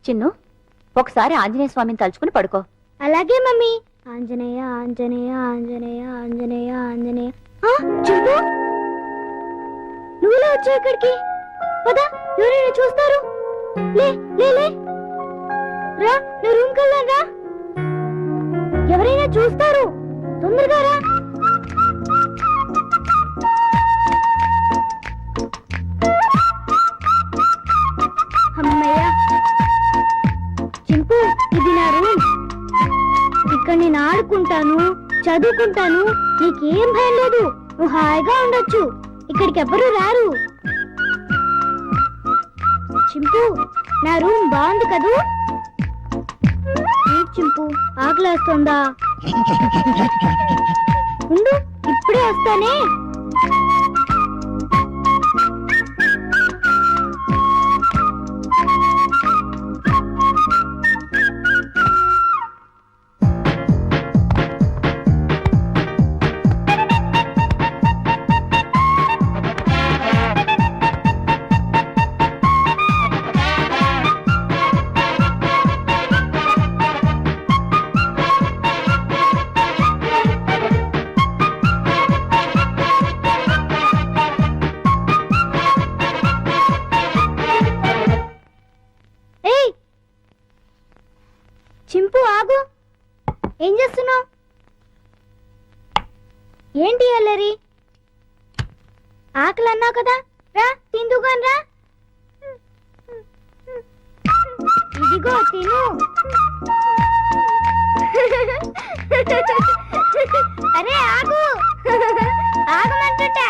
చిన్ను, ఒకసారి ఆంజనేయ స్వామిని తలుచుకుని పడుకో. అలాగే మమ్మీ. ఆంజనేయ ఆంజనేయ ఆంజనేయ ఆంజనేయ ఆంజనేయ. చింపు, నువ్వులా వచ్చావు ఇక్కడికి? పద, ఎవరైనా చూస్తారు. లే లే లే, రా, నువ్వు రూమ్ కెళ్ళాను రా. ఎవరైనా చూస్తారు, తొందరగా రా. అమ్మయ్య. చింపు, ఇది నా రూమ్. ఇక్కడ నేను ఆడుకుంటాను, చదువుకుంటాను. నీకేం భయం లేదు, నువ్వు హాయిగా ఉండొచ్చు. ఇక్కడికి ఎవ్వరూ రారు. చింపు, నా రూమ్ బాగుంది కదూ? చింపు, ఆకలేస్తుందా? ఉండు, ఇప్పుడే వస్తానే. చింపు, ఆగు. ఏం చేస్తున్నావు? ఏంటి అల్లరి? ఆకలి అన్నావు కదా, రా తిందుగాని రా. ఇదిగో తిను. అరే ఆగు, ఆగమంటుంటా.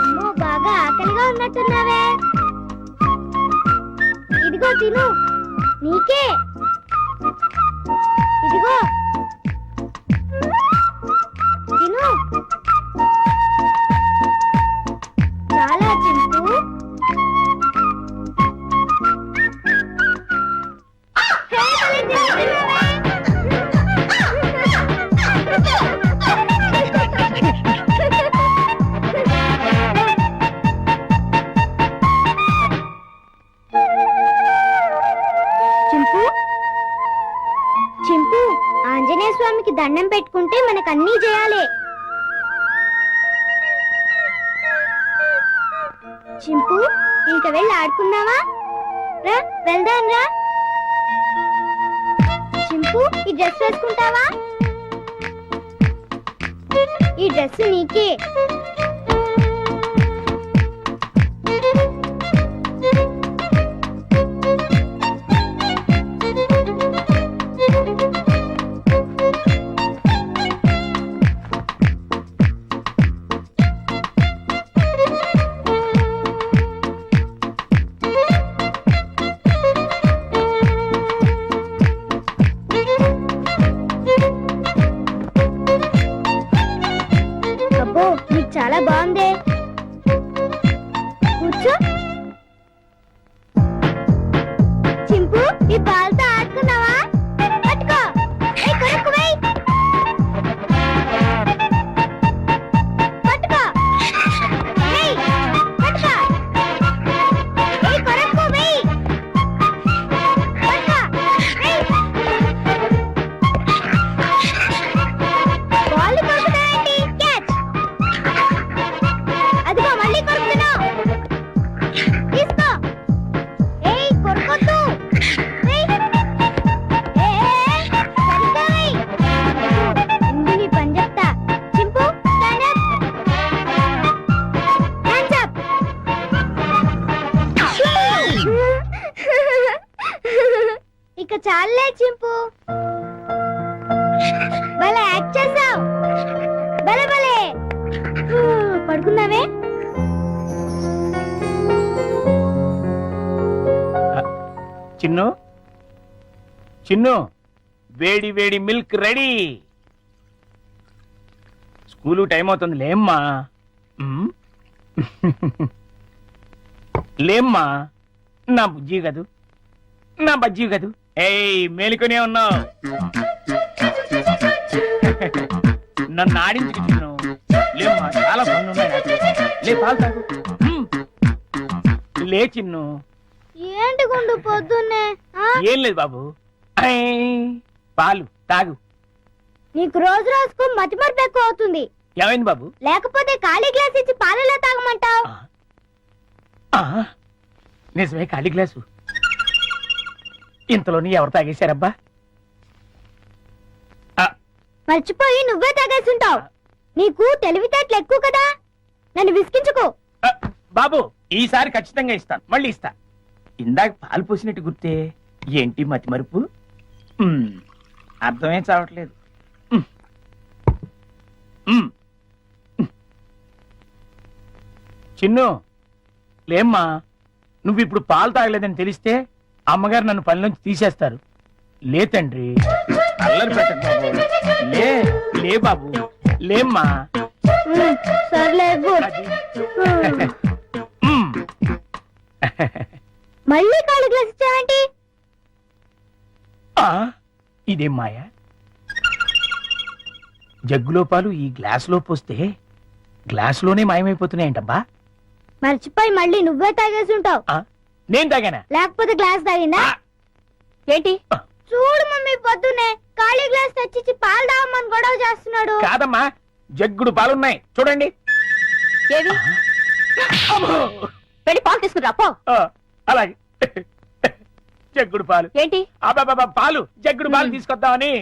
అమ్మో, బాగా ఆకలిగా ఉన్నట్టున్నావే. ఇదిగో తిను, నీకే. ఇదిగో తిను. చాలా చింపు. చింపు, ఆంజనేయ స్వామికి దండం పెట్టుకుంటే మనకన్నీ చేయాలి. చింపు, ఇంక వెళ్ళి ఆడుకుందామా? రా, వెళ్దాం రా. చింపు, ఈ డ్రెస్ వేసుకుంటావా? ఈ డ్రెస్ నీకే. చాలా బాగుంది. కూర్చో. చింపు, ఈ బాల్తో ఆడుకున్నావా? పట్టుకో. కొరకు వెయ్. పట్టుకో. వెయ్. పట్టుకో. కొరకు వెయ్. పట్టుకో. వెయ్. బాల్ కొరుకుతావేంటి? క్యాచ్. అదిగో మళ్ళీ కొరుకుతున్నావు. తీసుకో. ఏయ్, కొరకొద్దు. ఇందుని పని చెప్తా. చింపు, స్టాండ్ అప్. ఇక చాలే చింపు, భలే యాక్ట్ చేసావు. భలే భలే. పడుకున్నావే? చిన్ను, చిన్ను, వేడి వేడి మిల్క్ రెడీ. స్కూలు టైం అవుతుంది, లేమ్మా. లేమ్మా, నా బుజ్జి కదూ, నా బజ్జీ కదూ. ఏయ్, మేలుకొనే ఉన్నావు. నన్ను ఆడించుకు చిన్ను. లేమ్మా, చాలా పనులు ఉన్నాయి నాకు. లే పాలు తాగు. లే చిన్ను. ఏంటి గుండు పొద్దున్నే ఆ? ఏం లేదు బాబు. ఐ, పాలు తాగు. నీకు రోజు రోజుకు మతిమరుపు ఎక్కువ అవుతుంది. ఏమైంది బాబు? లేకపోతే ఖాళీ గ్లాస్ ఇచ్చి పాలలో తాగమంటావు. ఆ, నిజమే, ఖాళీ గ్లాసు. ఇంతలోని ఎవరు తాగేశారబ్బా? మర్చిపోయి నువ్వే తాగేస్తుంటావు. నీకు తెలివితేటలు ఎక్కువ కదా, నన్ను విసిగించుకో. బాబు, ఈసారి ఖచ్చితంగా ఇస్తాను, మళ్ళీ ఇస్తా. ఇందాక పాలు పోసినట్టు గుర్తే. ఏంటి మతి మరుపు? అర్థమే చావట్లేదు. చిన్ను, లేమ్మా. నువ్వు ఇప్పుడు పాలు తాగలేదని తెలిస్తే అమ్మగారు నన్ను పనిలోంచి తీసేస్తారు. లే తండ్రి, అల్లరి పెట్టకు బాబు. లే లే బాబు, లేమ్మా. సర్లే గుడ్. అది. మళ్ళీ ఖాళీ గ్లాస్ ఇచ్చావేంటి? ఆ, ఇదేం మాయా? జగ్గులో పాలు ఈ గ్లాసులో పోస్తే గ్లాసులోనే మాయమైపోతున్నాయంటబ్బా. మర్చిపోయి మళ్ళీ నువ్వే తాగేస్తుంటావు. నేను తాగానా? లేకపోతే గ్లాస్ తాగిందా? ఏంటి? చూడు మమ్మీ, పొద్దునే ఖాళీ గ్లాస్ తెచ్చిచ్చి పాలు తాగమని గొడవ చేస్తున్నాడు. కాదమ్మా, జగ్గుడు పాలున్నాయి చూడండి. ఏవి? వెళ్ళి పాలు తీసుకురా పో. అలాగే. జగ్గుడు పాలు ఏంటి? అబ్బాబా, పాలు, జగ్గుడు పాలు తీసుకొద్దామని.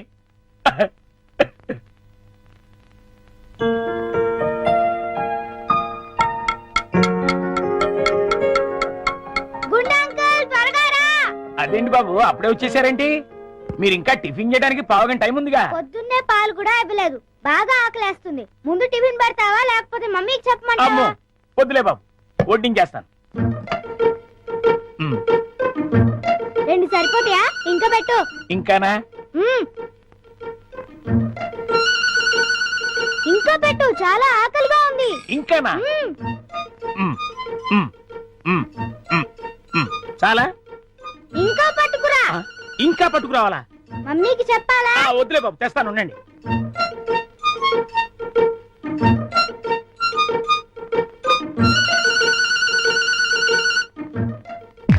గుండు అంకుల్, త్వరగా రా. అదేంటి బాబు, అప్పుడే వచ్చేసారేంటి? మీరు ఇంకా టిఫిన్ చేయడానికి పావుగంట టైం ఉందిగా. పొద్దున్నే పాలు కూడా ఇవ్వలేదు. బాగా ఆకలేస్తుంది. ముందు టిఫిన్ పెడతావా లేకపోతే మమ్మీకి అమ్మో, చెప్పమంటావా? వద్దులే బాబు, వడ్డించేస్తాను. రెండు సరిపోతాయా? ఇంకా పెట్టు. ఇంకానా? మ్మ్. ఇంకా పెట్టు, చాలా ఆకలిగా ఉంది. ఇంకానా? మ్మ్. మ్, మ్, మ్, మ్, మ్. చాలా? ఇంకా పట్టుకురా. ఆ, ఇంకా పట్టుకురావాలా? మమ్మీకి చెప్పాలా? వద్దులే బాబు, తెస్తాను, ఉండండి.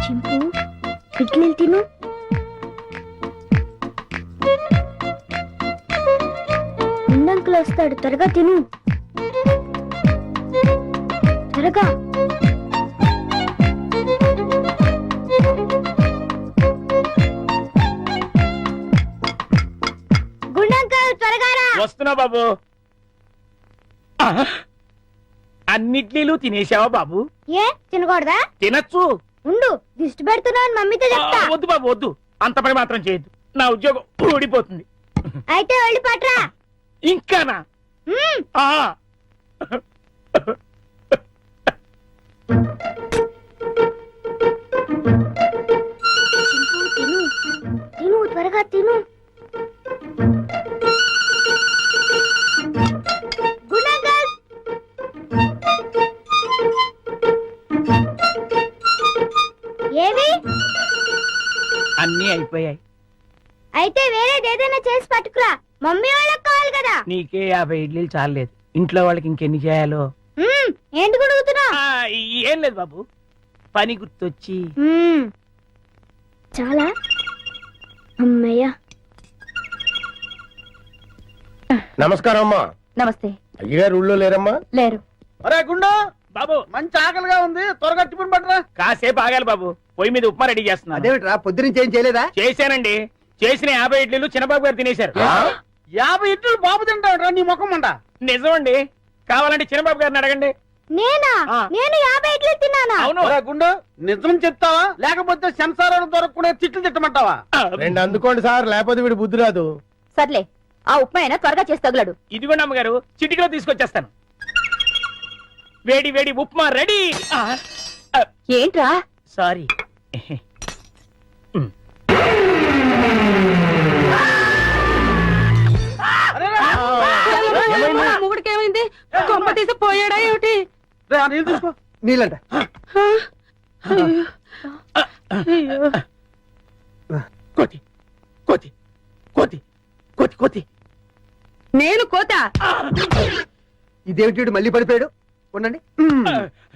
చింపు, ఇడ్లీలు తిను. గుండంకులు వస్తాడు, త్వరగా తిను. త్వరగా. గుండంకుల్, త్వరగా రా. వస్తున్నా బాబు. ఆ, అన్నిట్లీలు తినేసావా బాబు? ఏ తినకూడదా? తినచ్చు. ఉండు, దిష్టి పెడుతున్నావు మమ్మీతో చెప్తా. వద్దు బాబు, వద్దు. అంత పని మాత్రం చేయొద్దు, నా ఉద్యోగం ఊడిపోతుంది. అయితే వెళ్ళి పట్రా. ఇంకానా? మ్మ్. ఆ. చింపు, తిను తిను, త్వరగా తిను. గుండంకుల్, ఏవి? అన్నీ అయిపోయాయి. అయితే వేరేది ఏదైనా చేసి పట్టుకురా, మమ్మీ వాళ్ళకి కావాలి కదా. నీకే 50 ఇడ్లీలు చాలలేదు, ఇంట్లో వాళ్ళకి ఇంకెన్ని చేయాలో. మ్మ్. ఏంటి గుడుగుతున్నావు? ఏం లేదు బాబు, పని గుర్తొచ్చి. చాలా అమ్మయ్యా. నమస్కారం అమ్మా. నమస్తే. అయ్యగారు ఊళ్ళో లేరమ్మా? లేరు. అరే గుండు, బాబు, మంచి ఆకలిగా ఉంది, త్వరగా టిఫిన్ పట్టరా. కాసేపు ఆగాలి బాబు, పొయ్యి మీద ఉప్మా రెడీ చేస్తున్నా. అదేమిట్రా పొద్దునుంచి ఏం చేయలేదా? చేశానండి, చేసిన 50 ఇడ్లీలు చిన్నబాబు గారు తినేశారు. 50 ఇడ్లీలు బాబు తింటావురా, నీ ముఖం మంట. నిజమండి, కావాలంటే చిన్నబాబు గారిని అడగండి. నేనా? ఆ. నేను 50 ఇడ్లీ తిన్నానా? అవును. అరే గుండు, నిజం చెప్తావా లేకపోతే సెన్సార్ దొరకకుండా తిట్లు తిట్టమంటావా? రెండు అందుకోండి సార్, లేకపోతే వీడు బుద్ధి రాదు. సర్లే, ఆ ఉప్మా అయినా త్వరగా చేసి తగులడు. ఇదిగోండి అమ్మగారు, చిటికలో తీసుకొచ్చేస్తాను. వేడి వేడి ఉప్మా రెడీ. ఏంట్రా? సారీ. మొగుడికి ఏమైంది? కొమ్మ తీసి పోయాడా ఏమిటి? రే, ఆ నీళ్ళు తీసుకో. నీళ్ళంట. కోతి కోతి కోతి కోతి కోతి. నేను కోత. ఇదేమిటి వీడు మళ్ళీ పడిపోయాడు? ఉండండి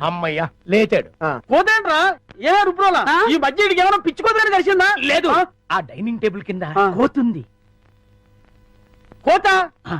అమ్మయ్యా లేచాడు. పోతేంట్రా ఏ రుబ్రోలా ఆ? ఈ మధ్య ఇడికి ఏమైనా పిచ్చి కోతని కలిసిందా లేదు ఆ? ఆ డైనింగ్ టేబుల్ కింద ఆ. కోతుంది. కోత ఆ.